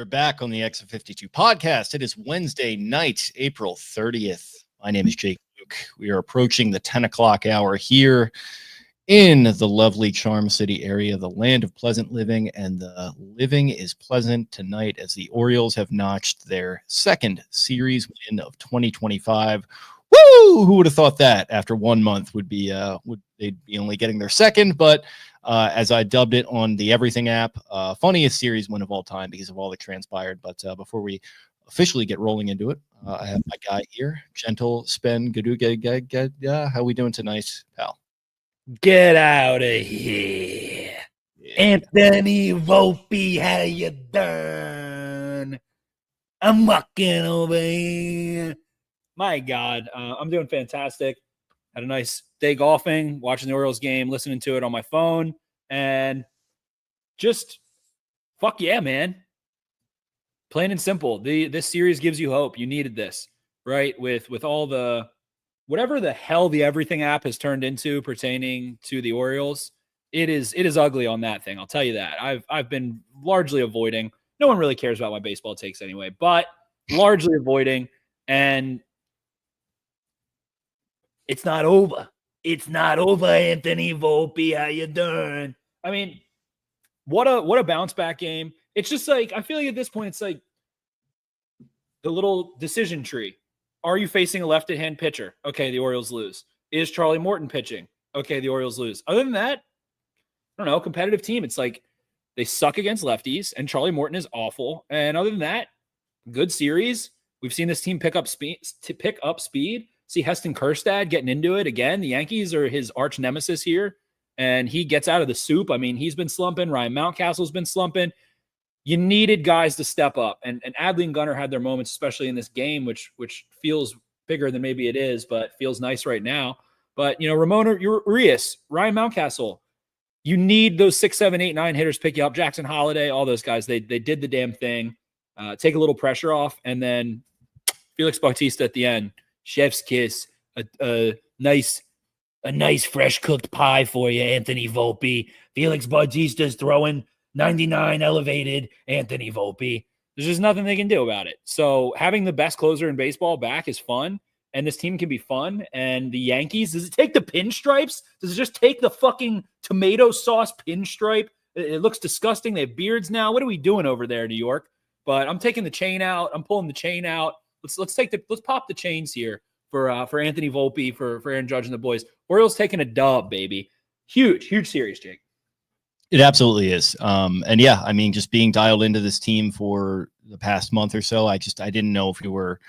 We're back on the Exit 52 podcast. It is Wednesday night, April 30th. My name is Jake Louque. We are approaching the 10 o'clock hour here in the lovely Charm City area, the land of pleasant living, and the living is pleasant tonight as the Orioles have notched their second series win of 2025. Woo! Who would have thought that after 1 month would they'd be only getting their second, but as I dubbed it on the Everything app, funniest series win of all time because of all that transpired. But before we officially get rolling into it, I have my guy here, Gentle Spen Gaduga. How we doing tonight, pal? Get out of here. Yeah. Anthony Volpe, how you done? I'm walking over here. My God, I'm doing fantastic. Had a nice day golfing, watching the Orioles game, listening to it on my phone, and just fuck yeah, man. Plain and simple. This series gives you hope. You needed this, right? With all the whatever the hell the Everything app has turned into pertaining to the Orioles, it is ugly on that thing. I'll tell you that. I've been largely avoiding. No one really cares about my baseball takes anyway, but largely avoiding. And it's not over. It's not over, Anthony Volpe. How you doing? I mean, what a bounce back game. It's just like, I feel like at this point, it's like the little decision tree. Are you facing a left-hand pitcher? Okay, the Orioles lose. Is Charlie Morton pitching? Okay, the Orioles lose. Other than that, I don't know, competitive team. It's like they suck against lefties, and Charlie Morton is awful. And other than that, good series. We've seen this team pick up speed. See Heston Kjerstad getting into it again. The Yankees are his arch nemesis here, and he gets out of the soup. I mean, he's been slumping. Ryan Mountcastle's been slumping. You needed guys to step up, and Adley and Gunnar had their moments, especially in this game, which feels bigger than maybe it is, but feels nice right now. But, you know, Ramon Urias, Ryan Mountcastle, you need those 6, 7, 8, 9 hitters pick you up. Jackson Holiday, all those guys, they did the damn thing. Take a little pressure off, and then Felix Bautista at the end. Chef's kiss, a nice fresh cooked pie for you, Anthony Volpe. Felix Bautista's throwing 99 elevated Anthony Volpe. There's just nothing they can do about it. So having the best closer in baseball back is fun, and this team can be fun. And the Yankees, does it take the pinstripes? Does it just take the fucking tomato sauce pinstripe? It looks disgusting. They have beards now. What are we doing over there in New York? But I'm taking the chain out. I'm pulling the chain out. Let's pop the chains here for Anthony Volpe, for Aaron Judge and the boys. Orioles taking a dub, baby. Huge series, Jake. It absolutely is. And yeah, I mean, just being dialed into this team for the past month or so, I didn't know if we were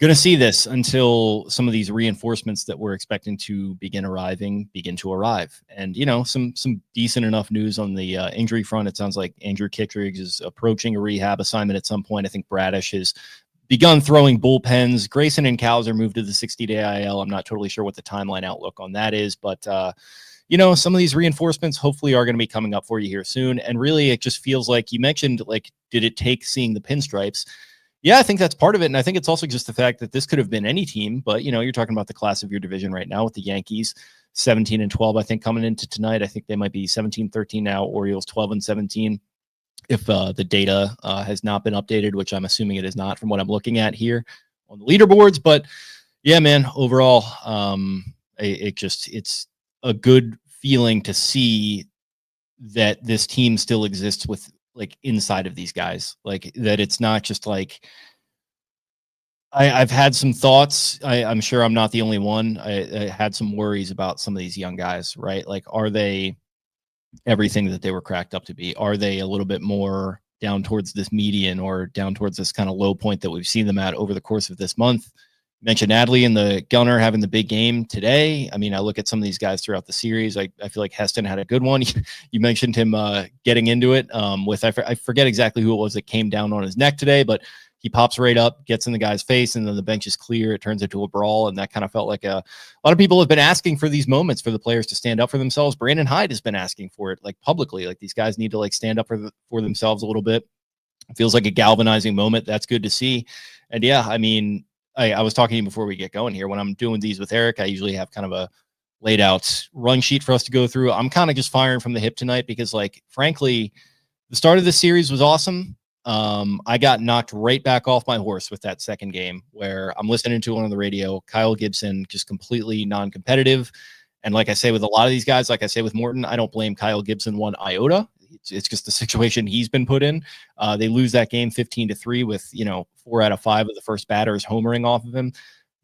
going to see this until some of these reinforcements that we're expecting to begin to arrive. And, you know, some decent enough news on the injury front. It sounds like Andrew Kittredge is approaching a rehab assignment at some point. I think Bradish has begun throwing bullpens. Grayson and Cowser moved to the 60-day IL. I'm not totally sure what the timeline outlook on that is, but you know, some of these reinforcements hopefully are going to be coming up for you here soon. And really, it just feels like you mentioned, like, did it take seeing the pinstripes? Yeah, I think that's part of it. And I think it's also just the fact that this could have been any team, but, you know, you're talking about the class of your division right now with the Yankees, 17-12, I think, coming into tonight. I think they might be 17-13 now, Orioles 12-17. If the data has not been updated, which I'm assuming it is not from what I'm looking at here on the leaderboards. But yeah, man, overall, it's a good feeling to see that this team still exists with, like, inside of these guys, like that. It's not just like I've had some thoughts. I'm sure I'm not the only one. I had some worries about some of these young guys, right? Like, are they everything that they were cracked up to be? Are they a little bit more down towards this median or down towards this kind of low point that we've seen them at over the course of this month? You mentioned Adley and the Gunner having the big game today. I mean, I look at some of these guys throughout the series. I feel like Heston had a good one. You mentioned him getting into it with, I forget exactly who it was that came down on his neck today, but he pops right up, gets in the guy's face, and then the bench is clear. It turns into a brawl, and that kind of felt like a lot of people have been asking for these moments for the players to stand up for themselves. Brandon Hyde has been asking for it, like, publicly. Like, these guys need to, like, stand up for themselves a little bit. It feels like a galvanizing moment. That's good to see. And yeah, I mean, I was talking to you before we get going here. When I'm doing these with Eric, I usually have kind of a laid out run sheet for us to go through. I'm kind of just firing from the hip tonight because, like, frankly, the start of this series was awesome. I got knocked right back off my horse with that second game where I'm listening to it on the radio. Kyle Gibson just completely non-competitive. And like I say with a lot of these guys, like I say with Morton, I don't blame Kyle Gibson one iota. It's just the situation he's been put in. They lose that game 15-3 with 4 out of 5 of the first batters homering off of him.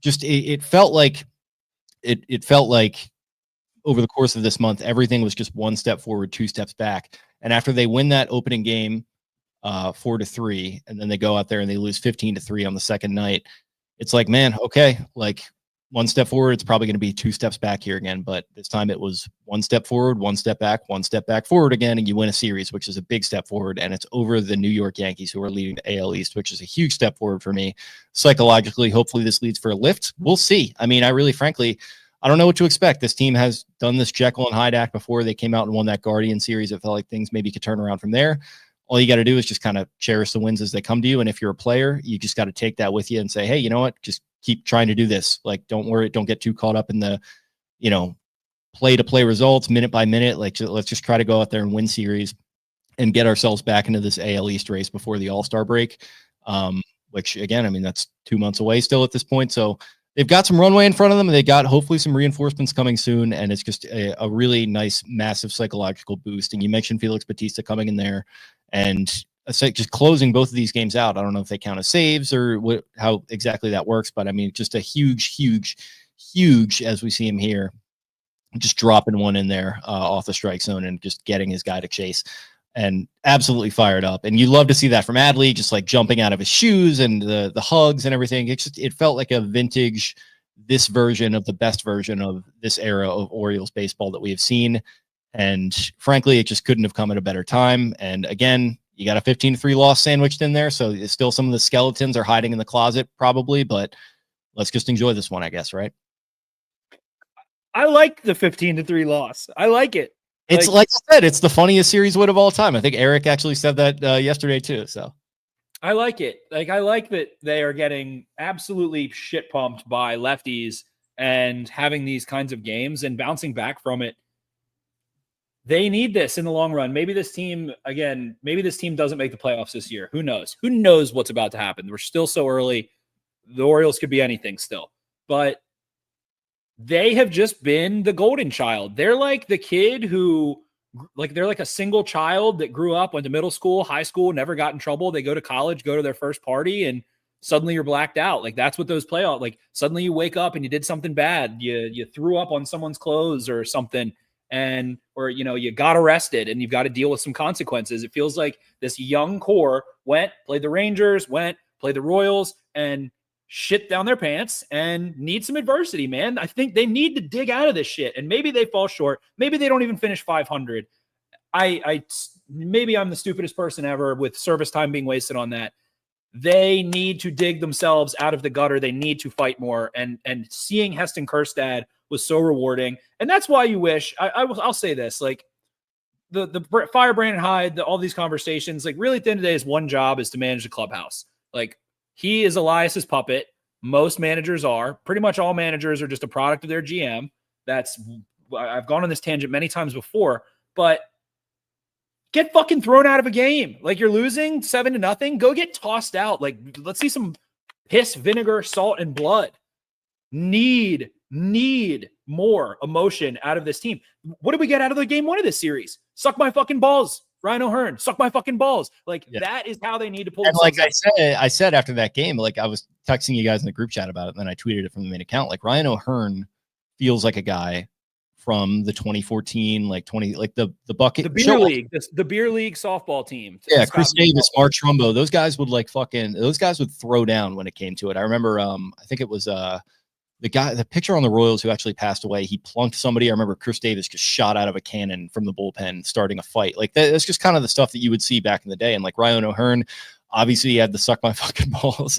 Just it felt like over the course of this month, everything was just one step forward, 2 steps back. And after they win that opening game 4-3, and then they go out there and they lose 15-3 on the second night, it's like, man, okay, like 1 step forward, it's probably going to be 2 steps back here again. But this time it was 1 step forward, 1 step back, 1 step back forward again, and you win a series, which is a big step forward. And it's over the New York Yankees, who are leading the AL East, which is a huge step forward for me psychologically. Hopefully this leads for a lift. We'll see. I mean, I really, frankly, I don't know what to expect. This team has done this Jekyll and Hyde act before. They came out and won that Guardian series. It felt like things maybe could turn around from there. All you got to do is just kind of cherish the wins as they come to you. And if you're a player, you just got to take that with you and say, hey, you know what? Just keep trying to do this. Like, don't worry. Don't get too caught up in the, play-to-play results, minute by minute. Like, let's just try to go out there and win series and get ourselves back into this AL East race before the All-Star break, which, again, I mean, that's 2 months away still at this point. So they've got some runway in front of them. And they got hopefully some reinforcements coming soon. And it's just a really nice, massive psychological boost. And you mentioned Felix Batista coming in there and just closing both of these games out. I don't know if they count as saves or how exactly that works, but I mean, just a huge, as we see him here, just dropping one in there off the strike zone and just getting his guy to chase, and absolutely fired up. And you love to see that from Adley, just like jumping out of his shoes and the hugs and everything. It felt like a vintage, this version of the best version of this era of Orioles baseball that we have seen. And frankly, it just couldn't have come at a better time. And again, you got a 15-3 loss sandwiched in there. So it's still some of the skeletons are hiding in the closet probably, but let's just enjoy this one, I guess, right? I like the 15-3 loss. I like it. It's like I said, it's the funniest series win of all time. I think Eric actually said that yesterday too. So I like it. Like, I like that they are getting absolutely shit pumped by lefties and having these kinds of games and bouncing back from it. They need this in the long run. Maybe this team doesn't make the playoffs this year. Who knows? Who knows what's about to happen? We're still so early. The Orioles could be anything still. But they have just been the golden child. They're like the kid who, they're like a single child that grew up, went to middle school, high school, never got in trouble. They go to college, go to their first party, and suddenly you're blacked out. Like, that's what those playoffs, like, suddenly you wake up and you did something bad. You threw up on someone's clothes or something. Or you got arrested and you've got to deal with some consequences. It feels like this young core played the Rangers, played the Royals, and shit down their pants and need some adversity, man. I think they need to dig out of this shit. And maybe they fall short. Maybe they don't even finish 500. Maybe I'm the stupidest person ever with service time being wasted on that. They need to dig themselves out of the gutter. They need to fight more. And seeing Heston Kjerstad was so rewarding. And that's why you wish, I'll say this, like the fire Brandon Hyde, all these conversations, like, really at the end of the day, his one job is to manage the clubhouse. Like, he is Elias's puppet. Most managers are. Pretty much all managers are just a product of their GM. I've gone on this tangent many times before, but get fucking thrown out of a game. Like, you're losing 7-0. Go get tossed out. Like, let's see some piss, vinegar, salt, and blood. Need more emotion out of this team. What did we get out of the game 1 of this series? Suck my fucking balls, Ryan O'Hearn. Suck my fucking balls. Like, that is how they need to pull. And like I said after that game, like, I was texting you guys in the group chat about it, and then I tweeted it from the main account. Like, Ryan O'Hearn feels like a guy from the 2014, the bucket, the beer league, the beer league softball team. Yeah, Chris Davis, Mark Trumbo, those guys would throw down when it came to it. I remember, I think it was the pitcher on the Royals who actually passed away. He plunked somebody. I remember Chris Davis just shot out of a cannon from the bullpen, starting a fight. Like, that's just kind of the stuff that you would see back in the day. And like Ryan O'Hearn, obviously he had the "suck my fucking balls"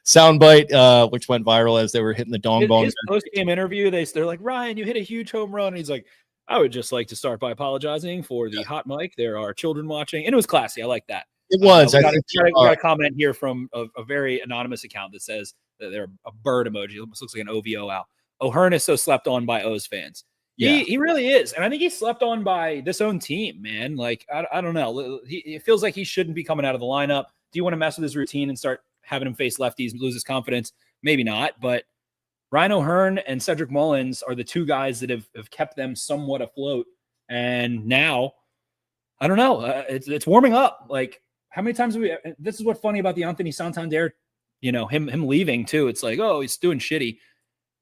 soundbite, which went viral as they were hitting the dong bong. His post-game interview, they're like, "Ryan, you hit a huge home run." And he's like, "I would just like to start by apologizing for the hot mic. There are children watching." And it was classy. I like that. It was. We got a comment here from a very anonymous account that says that they're a bird emoji. It almost looks like an OVO owl. O'Hearn is so slept on by O's fans. Yeah. He really is. And I think he's slept on by this own team, man. Like, I don't know. It feels like he shouldn't be coming out of the lineup. Do you want to mess with his routine and start having him face lefties and lose his confidence? Maybe not. But Ryan O'Hearn and Cedric Mullins are the two guys that have kept them somewhat afloat. And now, I don't know. It's warming up. Like, how many times have we – this is what's funny about the Anthony Santander, him leaving too. It's like, oh, he's doing shitty.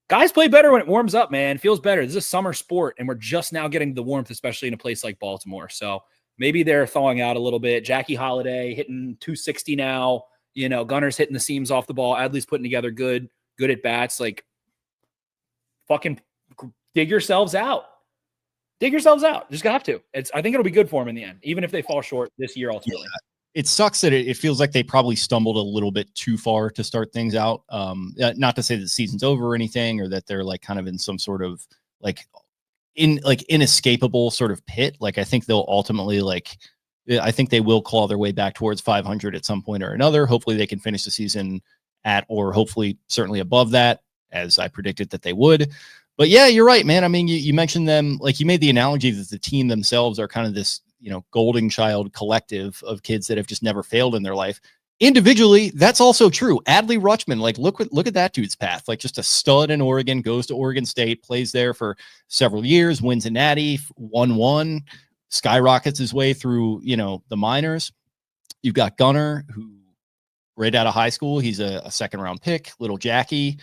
Guys play better when it warms up, man. It feels better. This is a summer sport, and we're just now getting the warmth, especially in a place like Baltimore. So maybe they're thawing out a little bit. Jackie Holiday hitting 260 now. Gunner's hitting the seams off the ball. Adley's putting together good at bats. Like, fucking dig yourselves out. Dig yourselves out. Just have to. I think it'll be good for them in the end, even if they fall short this year ultimately. Yeah. It sucks that it feels like they probably stumbled a little bit too far to start things out. Not to say that the season's over or anything, or that they're like kind of in some sort of inescapable sort of pit. Like, I think they'll ultimately I think they will claw their way back towards 500 at some point or another. Hopefully they can finish the season at, or hopefully certainly above that, as I predicted that they would. But yeah, you're right, man. I mean, you mentioned them, like you made the analogy that the team themselves are kind of this, golden child collective of kids that have just never failed in their life. Individually, that's also true. Adley Rutschman, like look at that dude's path. Like, just a stud in Oregon, goes to Oregon State, plays there for several years, wins a natty, 1-1, skyrockets his way through, the minors. You've got Gunner, who right out of high school, he's a second round pick. Little Jackie,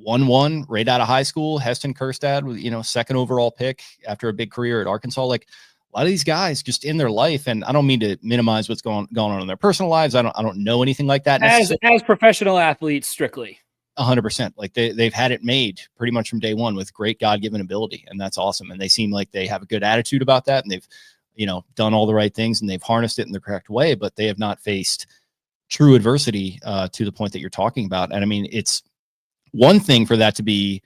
1-1 right out of high school. Heston Kjerstad with, second overall pick after a big career at Arkansas. Like, a lot of these guys just in their life, and I don't mean to minimize what's going on in their personal lives. I don't know anything like that. As professional athletes, strictly 100%. Like, they've had it made pretty much from day one with great God-given ability. And that's awesome. And they seem like they have a good attitude about that. And they've, done all the right things, and they've harnessed it in the correct way, but they have not faced true adversity to the point that you're talking about. And I mean, it's one thing for that to be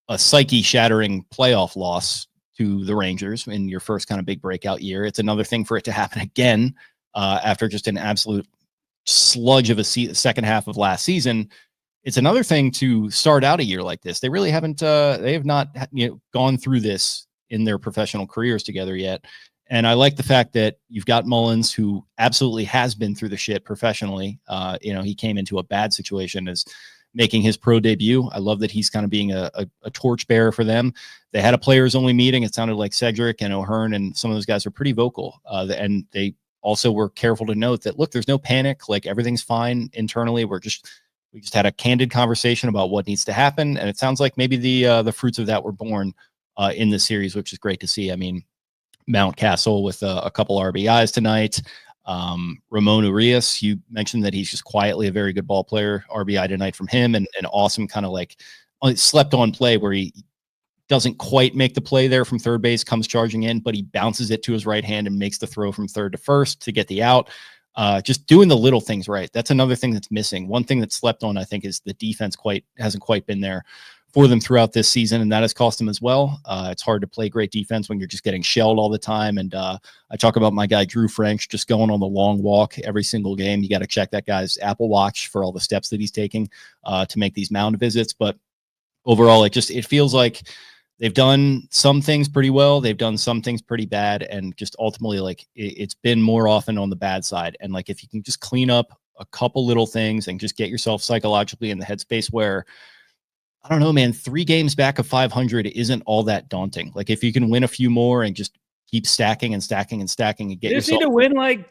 a psyche-shattering playoff loss to the Rangers in your first kind of big breakout year. It's another thing for it to happen again after just an absolute sludge of a second half of last season. It's another thing to start out a year like this. They really haven't, they have not gone through this in their professional careers together yet. And I like the fact that you've got Mullins, who absolutely has been through the shit professionally. He came into a bad situation as making his pro debut. I love that he's kind of being a torchbearer for them. They had a players only meeting. It sounded like Cedric and O'Hearn and some of those guys are pretty vocal. And they also were careful to note that, look, there's no panic. Like, everything's fine internally. We just had a candid conversation about what needs to happen. And it sounds like maybe the fruits of that were born in this series, which is great to see. I mean, Mountcastle with a couple RBIs tonight. Ramon Urias, you mentioned that he's just quietly a very good ball player. RBI tonight from him, and an awesome kind of like slept on play where he doesn't quite make the play there from third base, comes charging in, but he bounces it to his right hand and makes the throw from third to first to get the out. Just doing the little things right. That's another thing that's missing. One thing that's slept on, I think, is the defense hasn't quite been there for them throughout this season, and that has cost them as well. It's hard to play great defense when you're just getting shelled all the time. And I talk about my guy Drew French just going on the long walk every single game. You got to check that guy's Apple Watch for all the steps that he's taking to make these mound visits. But overall, it feels like they've done some things pretty well. They've done some things pretty bad, and just ultimately, it's been more often on the bad side. And if you can just clean up a couple little things and just get yourself psychologically in the headspace where, I don't know, man, 3 games back of 500 isn't all that daunting. Like, if you can win a few more and just keep stacking and stacking and stacking and get yourself. They just need to win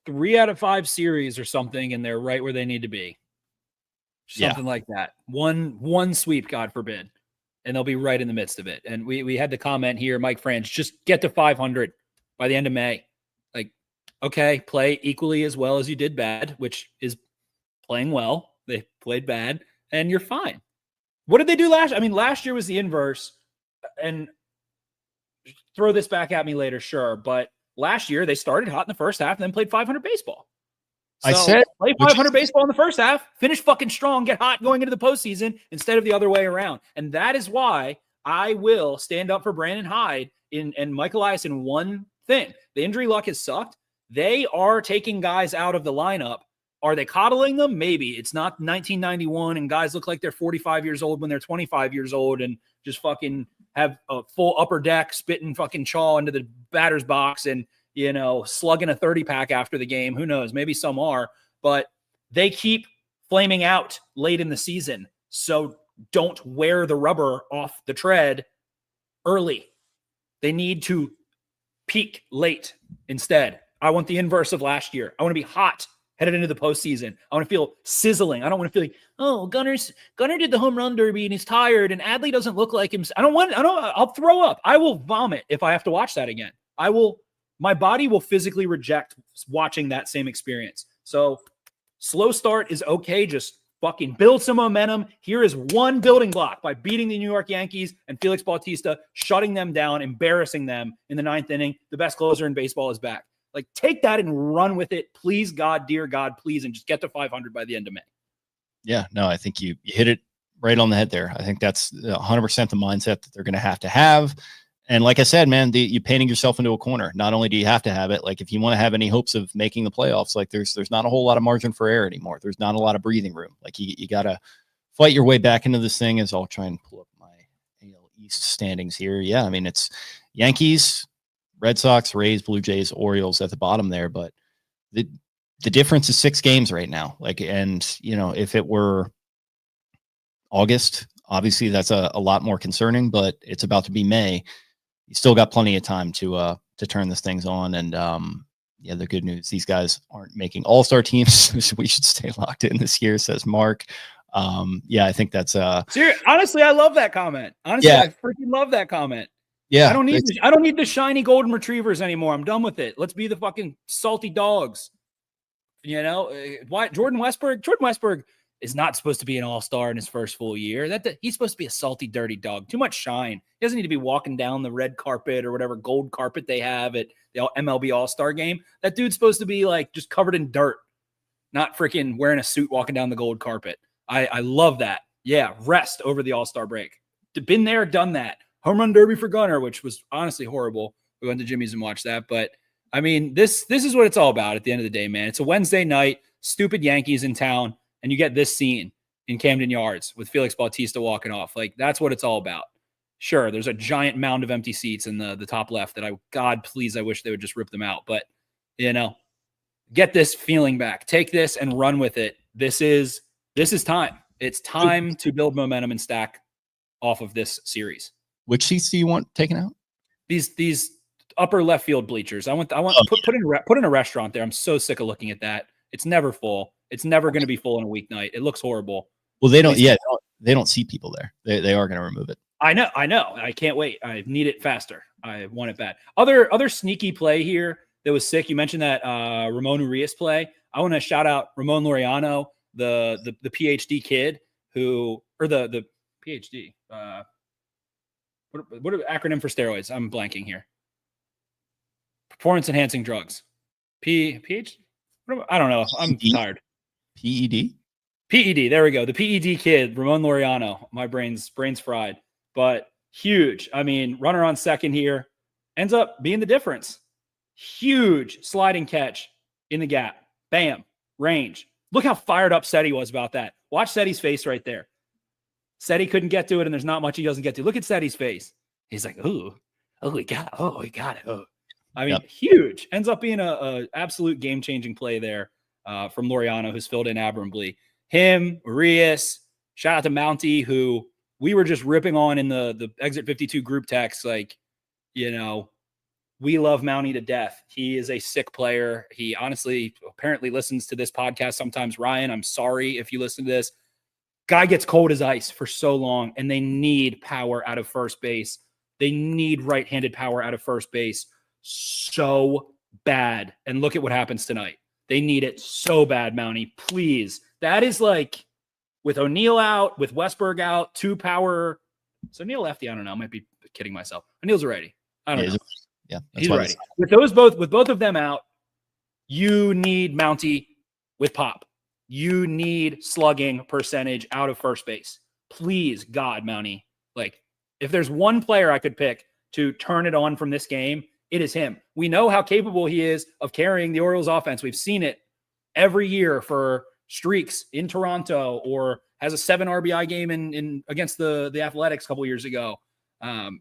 3 out of 5 series or something, and they're right where they need to be. Something like that. One sweep, God forbid, and they'll be right in the midst of it. And we had the comment here, Mike Franch, just get to 500 by the end of May. Okay, play equally as well as you did bad, which is playing well. They played bad, and you're fine. What did they do last? I mean, last year was the inverse, and throw this back at me later, sure. But last year they started hot in the first half and then played 500 baseball. So I said play 500 baseball in the first half, finish fucking strong, get hot going into the postseason instead of the other way around. And that is why I will stand up for Brandon Hyde and Michael Elias in one thing. The injury luck has sucked. They are taking guys out of the lineup. Are they coddling them? Maybe. It's not 1991 and guys look like they're 45 years old when they're 25 years old and just fucking have a full upper deck, spitting fucking chaw into the batter's box and, slugging a 30 pack after the game. Who knows? Maybe some are, but they keep flaming out late in the season. So don't wear the rubber off the tread early. They need to peak late instead. I want the inverse of last year. I want to be hot headed into the postseason. I want to feel sizzling. I don't want to feel like, oh, Gunnar did the home run derby and he's tired and Adley doesn't look like him. I'll throw up. I will vomit if I have to watch that again. My body will physically reject watching that same experience. So slow start is okay. Just fucking build some momentum. Here is one building block by beating the New York Yankees and Felix Bautista, shutting them down, embarrassing them in the 9th inning. The best closer in baseball is back. Like, take that and run with it. Please, God, dear God, please, and just get to 500 by the end of May. Yeah, no, I think you hit it right on the head there. I think that's 100% the mindset that they're going to have. And like I said, man, you're painting yourself into a corner. Not only do you have to have it, like if you want to have any hopes of making the playoffs, like there's not a whole lot of margin for error anymore. There's not a lot of breathing room. Like you got to fight your way back into this thing. As I'll try and pull up my AL East standings here. Yeah, I mean, it's Yankees, Red Sox, Rays, Blue Jays, Orioles at the bottom there. But the difference is 6 games right now. Like, and if it were August, obviously that's a lot more concerning, but it's about to be May. You still got plenty of time to turn this things on. And the good news, these guys aren't making all-star teams. So we should stay locked in this year, says Mark. I think that's honestly, I love that comment. Honestly, I freaking love that comment. Yeah. I don't need the shiny golden retrievers anymore. I'm done with it. Let's be the fucking salty dogs. Why Jordan Westburg is not supposed to be an all-star in his first full year. He's supposed to be a salty, dirty dog. Too much shine. He doesn't need to be walking down the red carpet or whatever gold carpet they have at the MLB All-Star game. That dude's supposed to be like just covered in dirt, not freaking wearing a suit walking down the gold carpet. I love that. Yeah, rest over the All-Star break. Been there, done that. Home run derby for Gunnar, which was honestly horrible. We went to Jimmy's and watched that. But, I mean, this is what it's all about at the end of the day, man. It's a Wednesday night, stupid Yankees in town. And you get this scene in Camden Yards with Felix Bautista walking off. Like, that's what it's all about. Sure, there's a giant mound of empty seats in the top left that I wish they would just rip them out. But, get this feeling back. Take this and run with it. This is time. It's time to build momentum and stack off of this series. Which seats do you want taken out? These upper left field bleachers. I want put in a restaurant there. I'm so sick of looking at that. It's never full. It's never going to be full on a weeknight. It looks horrible. Well, they don't see people there. They are going to remove it. I know. I can't wait. I need it faster. I want it bad. Other sneaky play here that was sick. You mentioned that Ramon Urias play. I want to shout out Ramon Laureano, the PhD kid the PhD. What are acronym for steroids? I'm blanking here. Performance enhancing drugs. PhD? I don't know. I'm tired. PED? PED. There we go. The PED kid, Ramon Laureano. My brain's fried, but huge. I mean, runner on second here ends up being the difference. Huge sliding catch in the gap. Bam. Range. Look how fired up Seti was about that. Watch Seti's face right there. Seti couldn't get to it, and there's not much he doesn't get to. Look at Seti's face. He's like, we got it. Oh. I mean, huge. Ends up being a absolute game-changing play there from Laureano, who's filled in admirably. Him, Urias, shout out to Mountie, who we were just ripping on in the Exit 52 group text. Like, we love Mountie to death. He is a sick player. He honestly apparently listens to this podcast sometimes. Ryan, I'm sorry if you listen to this. Guy gets cold as ice for so long, and they need power out of first base. They need right-handed power out of first base so bad. And look at what happens tonight. They need it so bad, Mountie. Please. That is like with O'Neill out, with Westburg out, 2 power. So O'Neill lefty, I don't know. I might be kidding myself. O'Neill's ready. I don't know. Yeah, he's ready. With both of them out, you need Mountie with pop. You need slugging percentage out of first base. Please, God, Mountie. Like, if there's one player I could pick to turn it on from this game, it is him. We know how capable he is of carrying the Orioles offense. We've seen it every year for streaks in Toronto, or has a 7 RBI game in against the Athletics a couple years ago.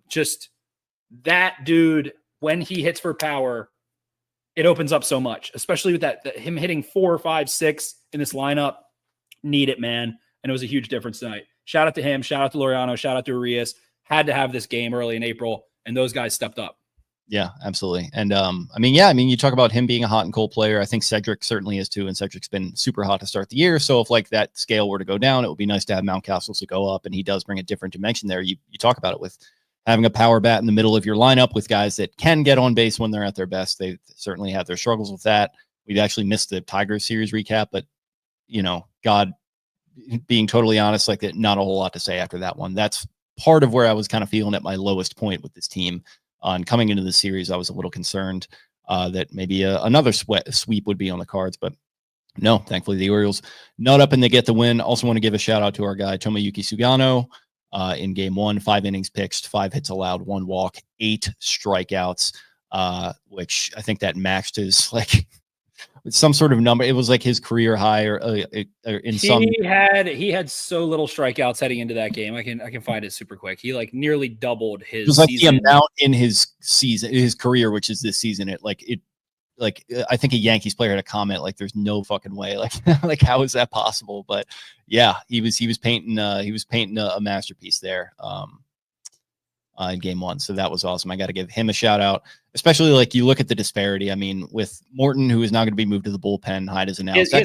Just that dude, when he hits for power, it opens up so much, especially with him hitting 4, 5, 6 in this lineup. Need it, man. And it was a huge difference tonight. Shout out to him. Shout out to Laureano. Shout out to Arias. Had to have this game early in April, and those guys stepped up. Yeah, absolutely. And you talk about him being a hot and cold player. I think Cedric certainly is too, and Cedric's been super hot to start the year. So if like that scale were to go down, it would be nice to have Mountcastle to go up, and he does bring a different dimension there. You talk about it with having a power bat in the middle of your lineup with guys that can get on base when they're at their best. They certainly have their struggles with that. We've actually missed the Tigers series recap, but God, being totally honest, like not a whole lot to say after that one. That's part of where I was kind of feeling at my lowest point with this team. And coming into the series, I was a little concerned that maybe another sweep would be on the cards, but no, thankfully the Orioles nut up and they get the win. Also want to give a shout out to our guy, Tomoyuki Sugano, in game 1, 5 innings pitched, 5 hits allowed, 1 walk, 8 strikeouts, which I think that matched his some sort of number. It was like his career high he had so little strikeouts heading into that game. I can find it super quick. He nearly doubled his it was like season. The amount in his career, which is this season. I think a Yankees player had a comment there's no fucking way. Like how is that possible? But yeah, he was painting a masterpiece there. In game 1. So that was awesome. I got to give him a shout out, especially you look at the disparity. I mean, with Morton, who is now going to be moved to the bullpen, Hyde is announced. He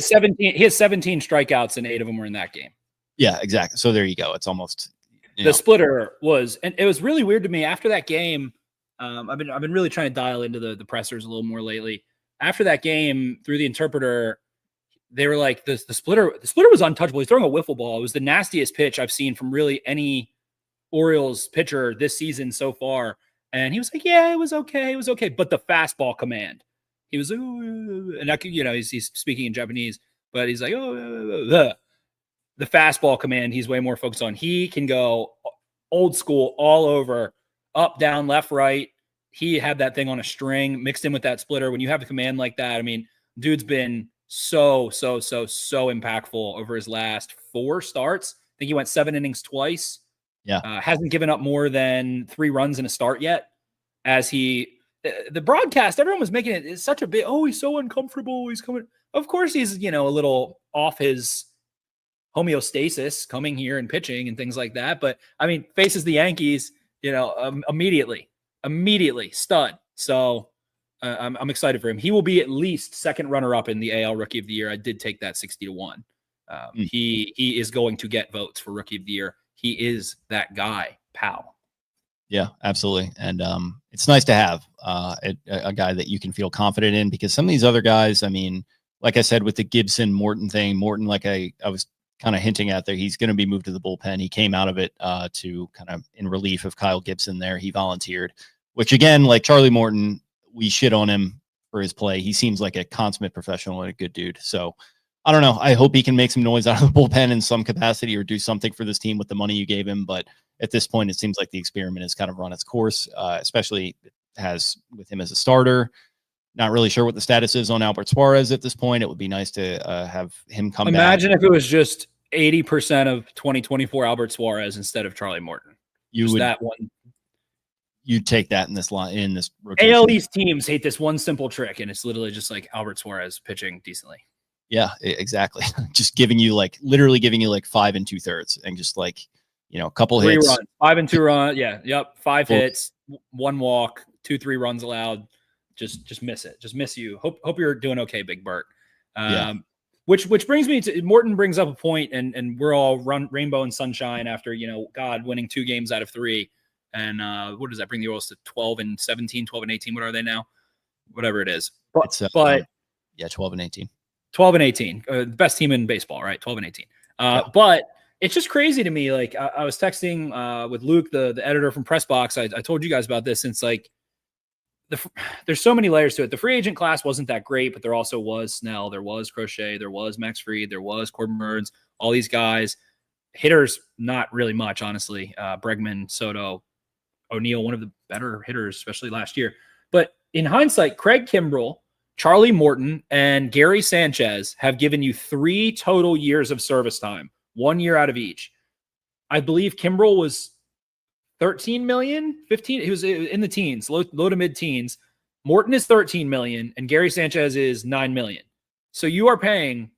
has 17 strikeouts and 8 of them were in that game. Yeah, exactly. So there you go. It's almost the splitter was, and it was really weird to me after that game. I've been really trying to dial into the pressers a little more lately. After that game, through the interpreter, they were like, the splitter was untouchable. He's throwing a wiffle ball. It was the nastiest pitch I've seen from really any Orioles pitcher this season so far. And he was like, yeah, it was okay. It was okay. But the fastball command, he was, and he's speaking in Japanese, but he's like, the fastball command, he's way more focused on. He can go old school all over, up, down, left, right. He had that thing on a string mixed in with that splitter. When you have a command like that, I mean, dude's been so impactful over his last 4 starts. I think he went 7 innings twice. Yeah. Hasn't given up more than 3 runs in a start yet. The broadcast, everyone was making it's such a big, he's so uncomfortable. He's coming. Of course, he's, a little off his homeostasis coming here and pitching and things like that. But I mean, faces the Yankees, immediately stud. So I'm excited for him. He will be at least second runner up in the AL Rookie of the Year. I did take that 60-1. He is going to get votes for Rookie of the Year. He is that guy, pal. Yeah, absolutely. And it's nice to have a guy that you can feel confident in, because some of these other guys, I mean, like I said, with the Gibson Morton thing, Morton, like I was kind of hinting at there, he's going to be moved to the bullpen. He came out of it to kind of in relief of Kyle Gibson there. He volunteered, which again, like Charlie Morton, we shit on him for his play. He seems like a consummate professional and a good dude. So I don't know. I hope he can make some noise out of the bullpen in some capacity or do something for this team with the money you gave him. But at this point, it seems like the experiment has kind of run its course, especially has with him as a starter. Not really sure what the status is on Albert Suarez at this point. It would be nice to have him come back. Imagine if it was just 80% of 2024 Albert Suarez instead of Charlie Morton. You'd take that in this line, in this rotation. AL East teams hate this one simple trick, and it's literally just like Albert Suarez pitching decently. Yeah, exactly. Just literally giving you 5 2/3 and just a couple 3 hits. 5 and 2 runs. Yeah. Yep. 5 hits, 1 walk, 2-3 runs allowed. Just miss it. Just miss you. Hope you're doing okay, Big Bert. Which brings me to Morton brings up a point, and we're all rainbow and sunshine after, God winning 2 games out of 3. And what does that bring the Orioles to 12 and 17, 12 and 18? What are they now? Whatever it is. But 12 and 18. 12 and 18, best team in baseball, right? 12 and 18. But it's just crazy to me. I was texting with Louque, the editor from Pressbox. I told you guys about this. Since there's so many layers to it. The free agent class wasn't that great, but there also was Snell, there was Crochet, there was Max Fried, there was Corbin Burns, all these guys. Hitters, not really much, honestly. Bregman, Soto, O'Neill, one of the better hitters, especially last year. But in hindsight, Craig Kimbrell, Charlie Morton, and Gary Sanchez have given you 3 total years of service time, 1 year out of each. I believe Kimbrell was 13 million, 15. He was in the teens, low to mid teens. Morton is 13 million and Gary Sanchez is 9 million. So you are paying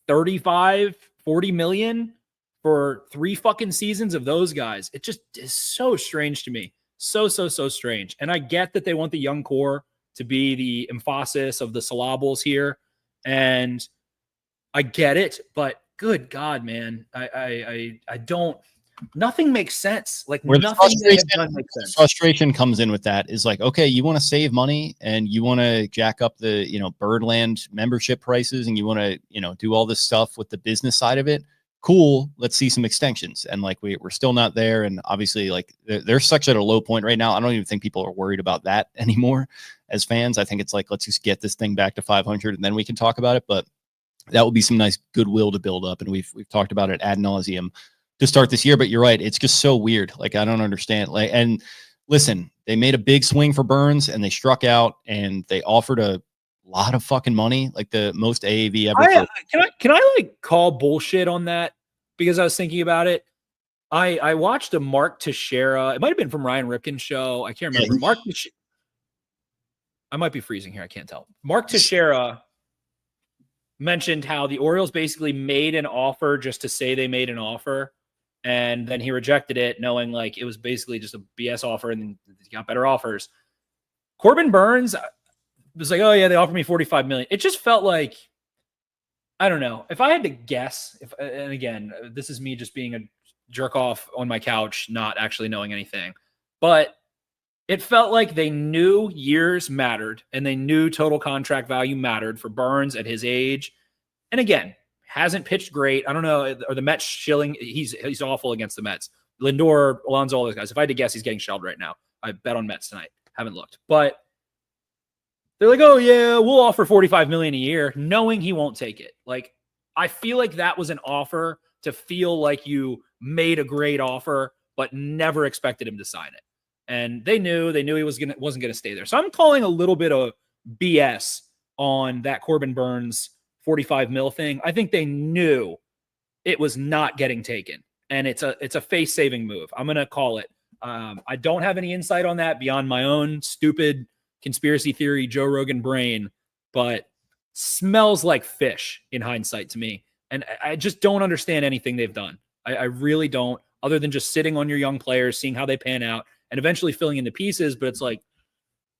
35, 40 million for 3 fucking seasons of those guys. It just is so strange to me. So strange. And I get that they want the young core to be the emphasis of the syllables here. And I get it, but good God, man. I don't, nothing makes sense. Like nothing they have done makes sense. Frustration comes in with that is like, okay, you want to save money and you want to jack up the, Birdland membership prices and you want to, do all this stuff with the business side of it. Cool. Let's see some extensions. And like, we're still not there. And obviously like they're such at a low point right now. I don't even think people are worried about that anymore as fans. I think it's like, let's just get this thing back to 500 and then we can talk about it. But that would be some nice goodwill to build up. And we've talked about it ad nauseum to start this year, but you're right. It's just so weird. Like, I don't understand. Like, and listen, they made a big swing for Burns and they struck out and they offered a lot of fucking money, like the most AAV ever. Can I like call bullshit on that? Because I was thinking about it. I watched a Mark Teixeira. It might've been from Ryan Ripken's show. I can't remember. I might be freezing here. I can't tell. Mark Teixeira mentioned how the Orioles basically made an offer just to say they made an offer. And then he rejected it, knowing like it was basically just a BS offer and then he got better offers. Corbin Burns was like, oh yeah, they offered me 45 million. It just felt like, I don't know. If I had to guess, and again, this is me just being a jerk off on my couch, not actually knowing anything, but it felt like they knew years mattered and they knew total contract value mattered for Burns at his age. And again, hasn't pitched great. I don't know. Are the Mets shilling? He's awful against the Mets. Lindor, Alonso, all those guys. If I had to guess, he's getting shelled right now. I bet on Mets tonight. Haven't looked. But they're like, oh yeah, we'll offer 45 million a year, knowing he won't take it. Like, I feel like that was an offer to feel like you made a great offer, but never expected him to sign it. And they knew he wasn't gonna stay there. So I'm calling a little bit of BS on that Corbin Burns 45 mil thing. I think they knew it was not getting taken, and it's a face saving move. I'm gonna call it. I don't have any insight on that beyond my own stupid conspiracy theory Joe Rogan brain, but smells like fish in hindsight to me. And I just don't understand anything they've done. I really don't, other than just sitting on your young players, seeing how they pan out, and eventually filling in the pieces. But it's like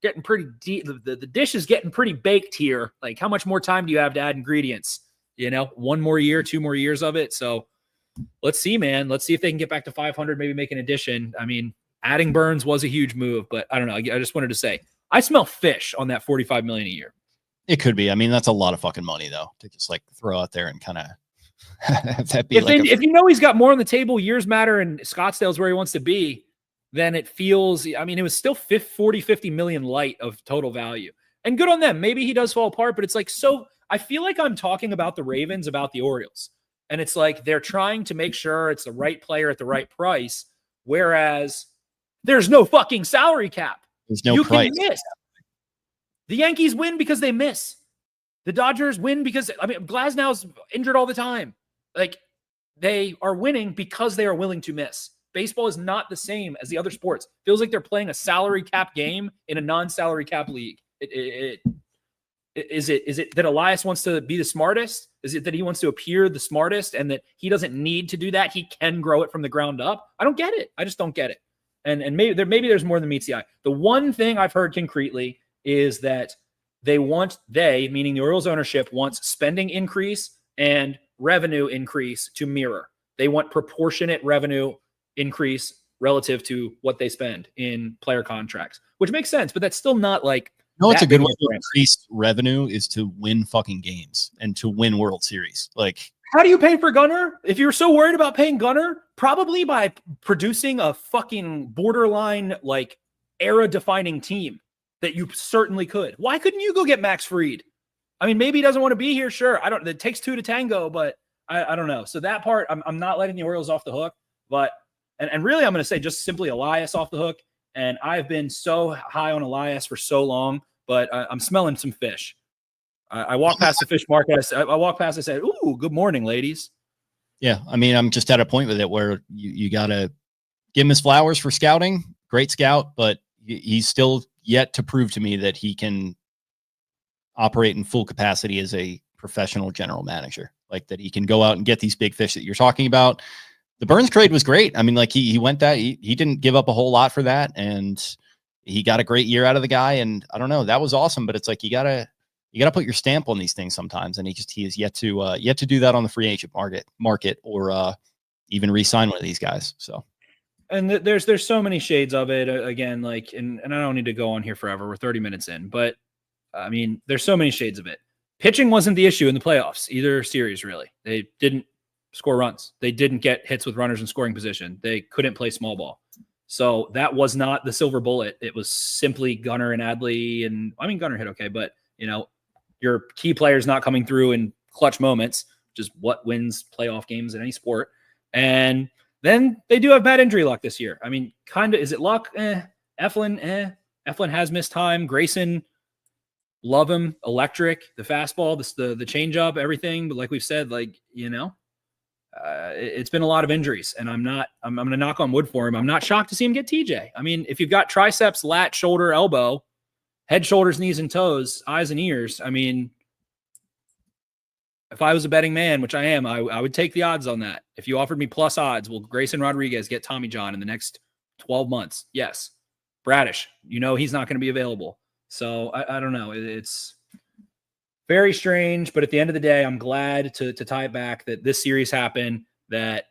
getting pretty deep. The dish is getting pretty baked here. Like, how much more time do you have to add ingredients? 1 more year, 2 more years of it. So let's see, man. Let's see if they can get back to 500, maybe make an addition. I mean, adding Burns was a huge move, but I don't know. I just wanted to say, I smell fish on that 45 million a year. It could be. I mean, that's a lot of fucking money though, to just like throw out there and kind of have that be if he's got more on the table, years matter, and Scottsdale's where he wants to be, then it feels, I mean, it was still 50 million light of total value. And good on them. Maybe he does fall apart, but it's like, so I feel like I'm talking about the Ravens, about the Orioles. And it's like they're trying to make sure it's the right player at the right price, whereas there's no fucking salary cap. There's no price. Can miss. The Yankees win because they miss. The Dodgers win because, I mean, Glasnow's injured all the time. Like, they are winning because they are willing to miss. Baseball is not the same as the other sports. Feels like they're playing a salary cap game in a non-salary cap league. Is it that Elias wants to be the smartest? Is it that he wants to appear the smartest and that he doesn't need to do that? He can grow it from the ground up. I don't get it. I just don't get it. And maybe there's more than meets the eye. The one thing I've heard concretely is that meaning the Orioles ownership, wants spending increase and revenue increase to mirror. They want proportionate revenue increase relative to what they spend in player contracts, which makes sense, but that's still not like. No, it's a good way to increase revenue is to win fucking games and to win World Series. Like, how do you pay for Gunnar? If you're so worried about paying Gunnar, probably by producing a fucking borderline, like, era-defining team that you certainly could. Why couldn't you go get Max Fried? I mean, maybe he doesn't want to be here. Sure. It takes 2 to tango, but I don't know. So that part, I'm not letting the Orioles off the hook, but, and really I'm going to say just simply Elias off the hook. And I've been so high on Elias for so long, but I'm smelling some fish. I walked past the fish market. I walked past, I said, ooh, good morning, ladies. Yeah. I mean, I'm just at a point with it where you got to give him his flowers for scouting. Great scout, but he's still yet to prove to me that he can operate in full capacity as a professional general manager, like that he can go out and get these big fish that you're talking about. The Burns trade was great. I mean, like he went that he didn't give up a whole lot for that, and he got a great year out of the guy. And I don't know, that was awesome. But it's like you gotta put your stamp on these things sometimes, and he is yet to do that on the free agent market or even re-sign one of these guys. So. And there's so many shades of it again, like, and I don't need to go on here forever. We're 30 minutes in, but I mean, there's so many shades of it. Pitching wasn't the issue in the playoffs, either series, really. They didn't score runs. They didn't get hits with runners in scoring position. They couldn't play small ball. So that was not the silver bullet. It was simply Gunnar and Adley. And I mean, Gunnar hit okay, but your key players not coming through in clutch moments, which is what wins playoff games in any sport. And then they do have bad injury luck this year. I mean, kind of, is it luck? Eflin has missed time. Grayson, love him. Electric, the fastball, the changeup, everything. But like we've said, it's been a lot of injuries, and I'm going to knock on wood for him. I'm not shocked to see him get TJ. I mean, if you've got triceps, lat, shoulder, elbow, head, shoulders, knees, and toes, eyes and ears, I mean, if I was a betting man, which I am, I would take the odds on that. If you offered me plus odds, will Grayson Rodriguez get Tommy John in the next 12 months? Yes. Bradish, he's not going to be available. So I don't know. It's very strange, but at the end of the day, I'm glad to tie it back that this series happened, that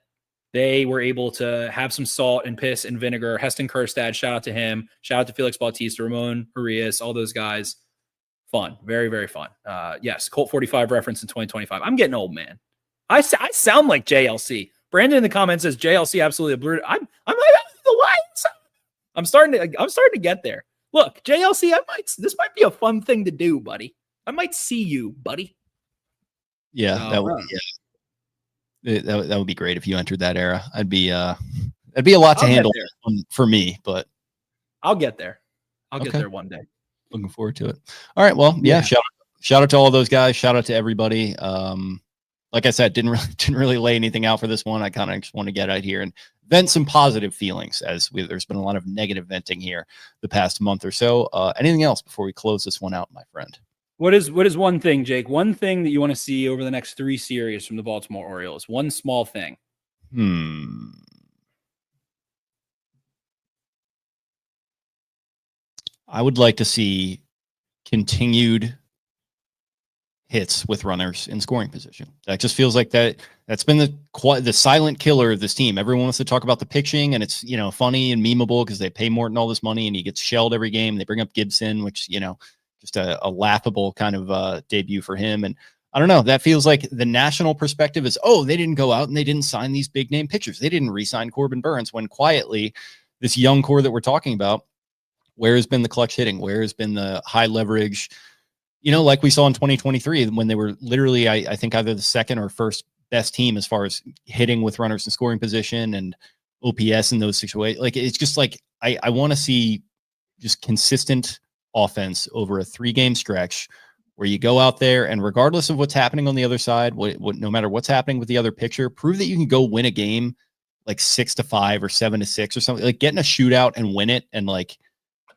they were able to have some salt and piss and vinegar. Heston Kjerstad, shout out to him. Shout out to Felix Bautista, Ramon Urias, all those guys. Fun. Very, very fun. Yes, Colt 45 reference in 2025. I'm getting old, man. I sound like JLC. Brandon in the comments says JLC absolutely obliterated. I'm like, the Lions. I'm starting to get there. Look, JLC, this might be a fun thing to do, buddy. I might see you, buddy. Yeah, that would be great if you entered that era. It'd be a lot to handle for me, but I'll get there. I'll get there one day. Looking forward to it. All right. Well, yeah. Shout out to all those guys. Shout out to everybody. Like I said, didn't really lay anything out for this one. I kind of just want to get out here and vent some positive feelings, as there's been a lot of negative venting here the past month or so. Anything else before we close this one out, my friend? What is one thing, Jake? One thing that you want to see over the next 3 series from the Baltimore Orioles? One small thing. I would like to see continued hits with runners in scoring position. That just feels like that's been the silent killer of this team. Everyone wants to talk about the pitching, and it's funny and memeable because they pay Morton all this money and he gets shelled every game. They bring up Gibson, which just a laughable kind of debut for him. And I don't know, that feels like the national perspective is, they didn't go out and they didn't sign these big name pitchers. They didn't re-sign Corbin Burns, when quietly this young core that we're talking about, where has been the clutch hitting? Where has been the high leverage? Like we saw in 2023, when they were literally, I think, either the second or first best team as far as hitting with runners in scoring position and OPS in those situations. Like, it's just like, I want to see just consistent offense over a 3-game stretch where you go out there and, regardless of what's happening on the other side, no matter what's happening with the other pitcher, prove that you can go win a game like 6-5 or 7-6 or something, like get in a shootout and win it, and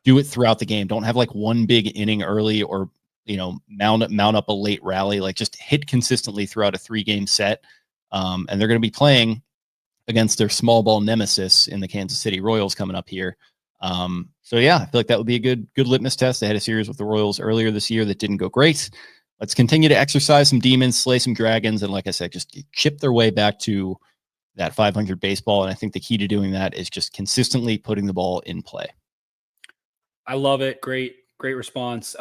do it throughout the game. Don't have one big inning early or, mount up a late rally. Like, just hit consistently throughout a 3-game set. And they're going to be playing against their small ball nemesis in the Kansas City Royals coming up here. So yeah, I feel like that would be a good litmus test. They had a series with the Royals earlier this year that didn't go great. Let's continue to exercise some demons, slay some dragons, and, like I said, just chip their way back to that 500 baseball. And I think the key to doing that is just consistently putting the ball in play. I love it. Great response.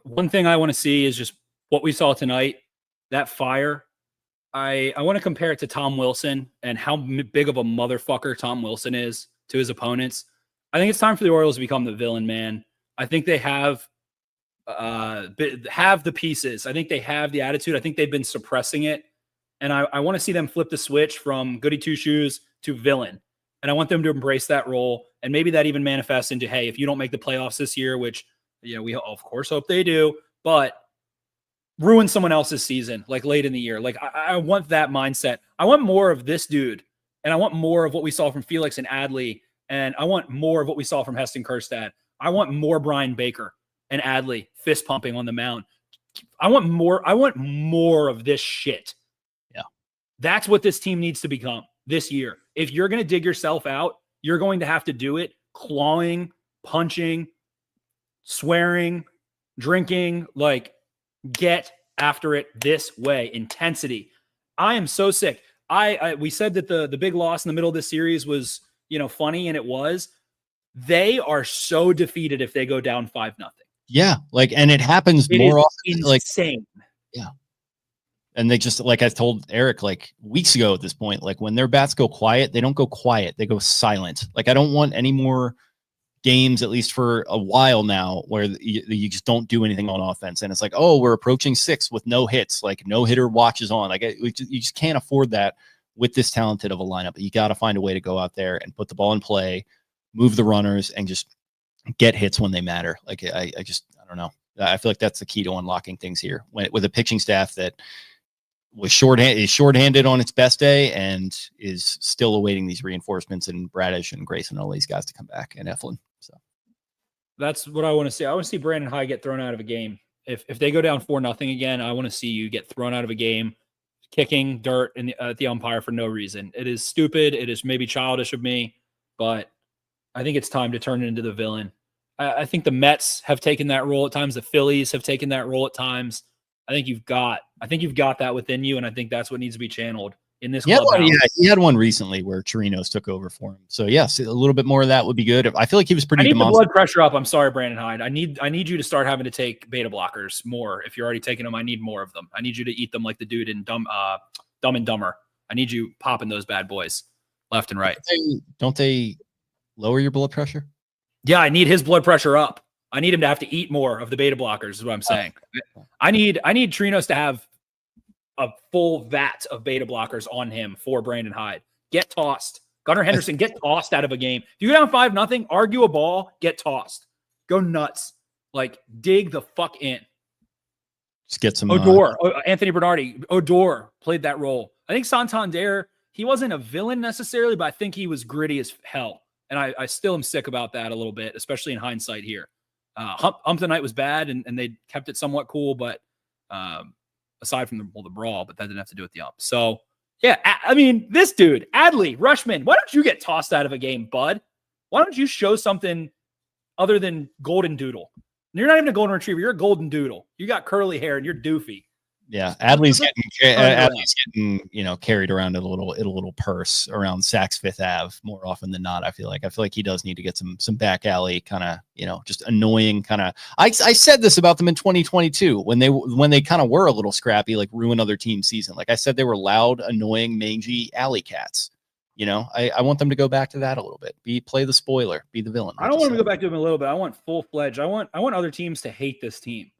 One thing I want to see is just what we saw tonight, that fire. I want to compare it to Tom Wilson and how big of a motherfucker Tom Wilson is to his opponents. I think it's time for the Orioles to become the villain, man. I think they have the pieces. I think they have the attitude. I think they've been suppressing it. And I want to see them flip the switch from goody two-shoes to villain. And I want them to embrace that role. And maybe that even manifests into, hey, if you don't make the playoffs this year, which we of course hope they do, but ruin someone else's season, like late in the year. Like, I want that mindset. I want more of this dude And I want more of what we saw from Felix and Adley. And I want more of what we saw from Heston Kjerstad. I want more Brian Baker and Adley fist pumping on the mound. I want more of this shit. Yeah. That's what this team needs to become this year. If you're going to dig yourself out, you're going to have to do it clawing, punching, swearing, drinking, like get after it this way. Intensity. I am so sick. We said that the big loss in the middle of this series was, funny, and it was. They are so defeated if they go down 5-0. Yeah, and it happens more often. Insane. Yeah. And they just, like I told Eric, weeks ago at this point, when their bats go quiet, they don't go quiet. They go silent. I don't want any more games, at least for a while now, where you just don't do anything on offense. And it's we're approaching 6 with no hits, no hitter watches on. You just can't afford that with this talented of a lineup. You got to find a way to go out there and put the ball in play, move the runners, and just get hits when they matter. I don't know. I feel like that's the key to unlocking things here with a pitching staff that was shorthanded on its best day and is still awaiting these reinforcements and Bradish and Grayson and all these guys to come back, and Eflin. So that's what I want to see. I want to see Brandon Hyde get thrown out of a game. If they go down 4-0 again, I want to see you get thrown out of a game, kicking dirt at the umpire for no reason. It is stupid. It is maybe childish of me, but I think it's time to turn it into the villain. I think the Mets have taken that role at times. The Phillies have taken that role at times. I think you've got that within you, and I think that's what needs to be channeled in this clubhouse. He had one recently where Chirinos took over for him. So yes, a little bit more of that would be good. I feel like he was pretty. I need the blood pressure up. I'm sorry, Brandon Hyde. I need you to start having to take beta blockers more. If you're already taking them, I need more of them. I need you to eat them like the dude in Dumb and Dumber. I need you popping those bad boys left and right. Don't they lower your blood pressure? Yeah, I need his blood pressure up. I need him to have to eat more of the beta blockers, is what I'm saying. I need Chirinos to have a full vat of beta blockers on him for Brandon Hyde. Get tossed. Gunnar Henderson, get tossed out of a game. If you go down 5-0, argue a ball, get tossed. Go nuts. Dig the fuck in. Just get some Odor. Anthony Bernardi. Odor played that role. I think Santander, he wasn't a villain necessarily, but I think he was gritty as hell. And I still am sick about that a little bit, especially in hindsight here. Hump the Night was bad, and they kept it somewhat cool, but aside from the brawl, but that didn't have to do with the ump. So, yeah, this dude, Adley, Rushman, why don't you get tossed out of a game, bud? Why don't you show something other than golden doodle? You're not even a golden retriever. You're a golden doodle. You got curly hair, and you're doofy. Yeah, Adley's getting carried around in a little purse around Saks Fifth Ave more often than not. I feel like he does need to get some back alley kind of just annoying kind of. I said this about them in 2022 when they kind of were a little scrappy, ruin other team season. I said, they were loud, annoying, mangy alley cats. I want them to go back to that a little bit. Play the spoiler, be the villain. I don't want to go back to him a little bit. I want full fledged. I want other teams to hate this team.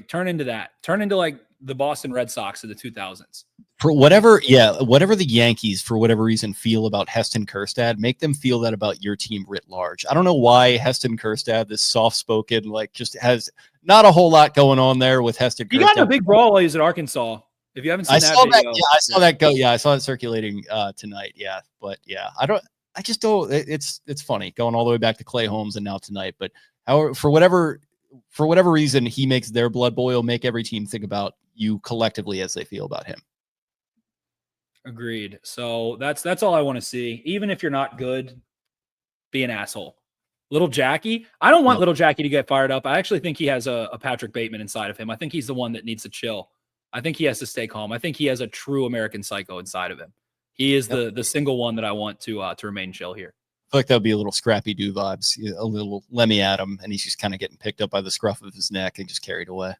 Turn into that. Turn into the Boston Red Sox of the 2000s. For whatever the Yankees, for whatever reason, feel about Heston Kjerstad, make them feel that about your team writ large. I don't know why Heston Kjerstad, this soft-spoken, just has not a whole lot going on there with Heston Kjerstad. He got in a big brawl while he was at Arkansas. If you haven't seen that video. I saw that go. Yeah, I saw it circulating tonight. Yeah, but yeah, I just don't. It's funny going all the way back to Clay Holmes and now tonight. But for whatever reason, he makes their blood boil. Make every team think about you collectively as they feel about him. Agreed. So that's all I want to see. Even if you're not good, be an asshole. Little Jackie. I don't want Little Jackie to get fired up. I actually think he has a Patrick Bateman inside of him. I think he's the one that needs to chill. I think he has to stay calm. I think he has a true American psycho inside of him. He is the single one that I want to remain chill here. I feel like that would be a little Scrappy Doo vibes, a little Lemmy Adam, and he's just kind of getting picked up by the scruff of his neck and just carried away.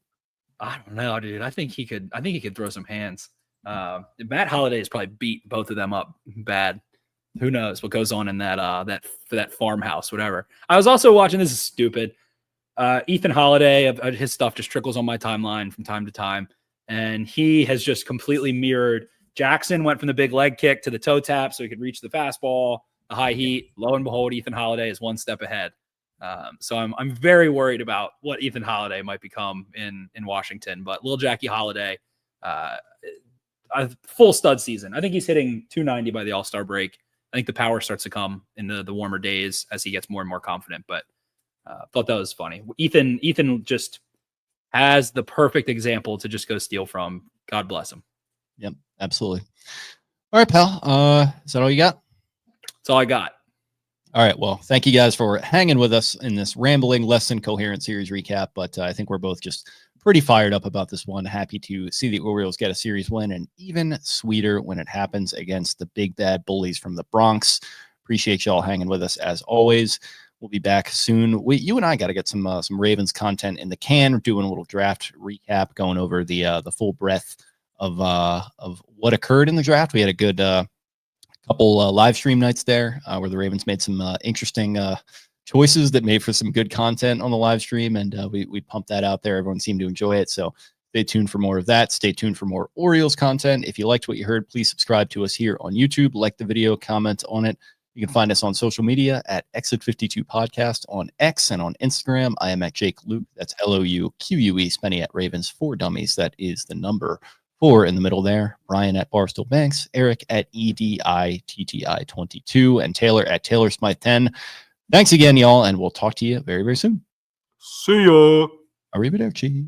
I don't know, dude. I think he could throw some hands. Matt Holliday has probably beat both of them up bad. Who knows what goes on in that farmhouse, whatever. I was also watching. This is stupid. Ethan Holiday, his stuff just trickles on my timeline from time to time, and he has just completely mirrored. Jackson went from the big leg kick to the toe tap so he could reach the fastball, the high heat. Lo and behold, Ethan Holiday is one step ahead. So I'm very worried about what Ethan Holiday might become in Washington. But little Jackie Holiday, a full stud season. I think he's hitting 290 by the All-Star break. I think the power starts to come in the warmer days as he gets more and more confident. But thought that was funny. Ethan just has the perfect example to just go steal from. God bless him. Yep, absolutely. All right, pal. Is that all you got? That's all I got. All right. Well, thank you guys for hanging with us in this rambling, less than coherent series recap. But I think we're both just pretty fired up about this one. Happy to see the Orioles get a series win, and even sweeter when it happens against the big bad bullies from the Bronx. Appreciate y'all hanging with us as always. We'll be back soon. You and I got to get some Ravens content in the can. We're doing a little draft recap, going over the full breadth of what occurred in the draft. We had a good couple live stream nights there where the Ravens made some interesting choices that made for some good content on the live stream, and we pumped that out there. Everyone seemed to enjoy it, so stay tuned for more of that. Stay tuned for more Orioles content. If you liked what you heard, please subscribe to us here on YouTube, like the video, comment on it. You can find us on social media at Exit 52 Podcast on X and on Instagram. I am at Jake Louque. That's Louque, Spenny at Ravens 4 Dummies. That is the number 4 in the middle there. Brian at Barstool Banks, Eric at EDITTI22, and Taylor at Taylor Smythe 10. Thanks again, y'all, and we'll talk to you very, very soon. See ya. Arrivederci.